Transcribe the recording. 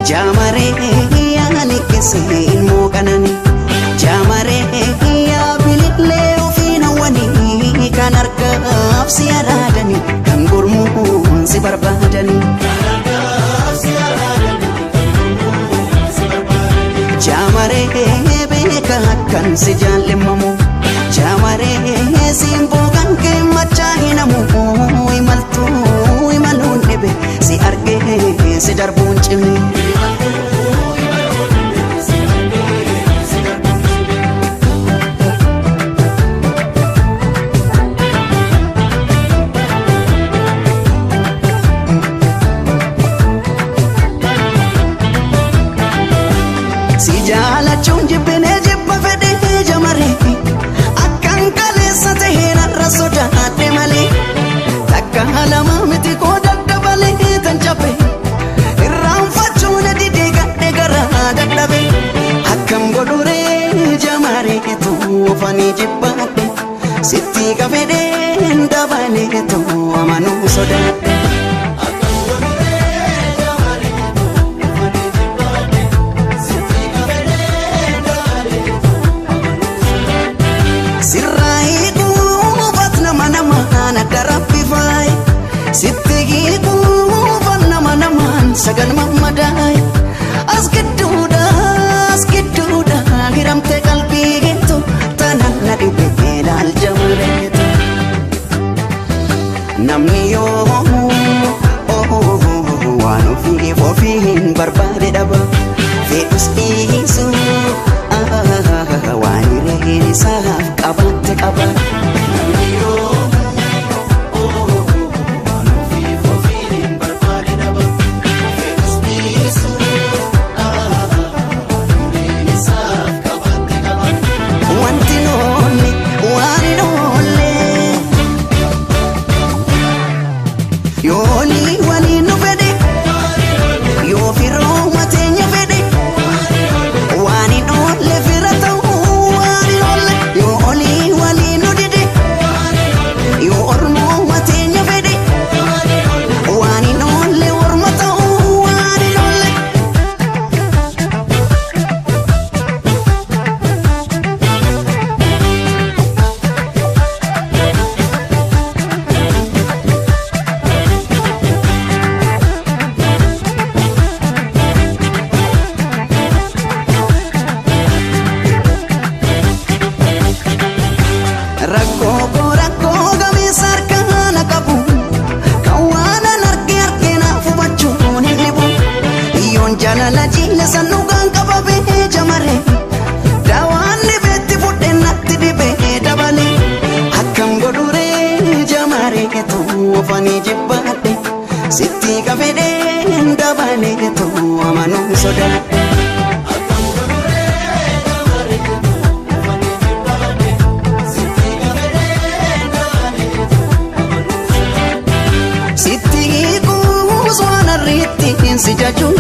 Jamare yaani kesin mokanani Jamare ya bilile ofina wani kan argaaf si aradani kan gurmuun si barbadani Jamare beka kan si jallimamu Jamare simbo kan ke machahinamu imaltu imalun ebe si arge si darbun chimi Jala chunji bene jibba fede jamare akkan kale sate hena rasoda ate male takka halama miti ko daddabale tan chape irran fachuna dide gadde gara daddabe akkam godure jamare tu fani jibba sitti ka fede ndabale tu amanu soda Sittigi kufanna manaman sagal mamadai askeduda hiramte qalbi gitu tanan nadibe dal jamaletu namni yo wanu fi fofihin barbade daba fetus isu wani rehini sahaf qabate qaba namni yo Jalala jile sanugan kababe jamare Dawani beti fude natti dibe dabale Akkam godure jamare tu fani jibbate Sitti kafede dabale tu amanu soda Akkam godure jamare tu fani jibbate Sitti kafede dabale tu amanu soda Sitti kuswana riti si jaju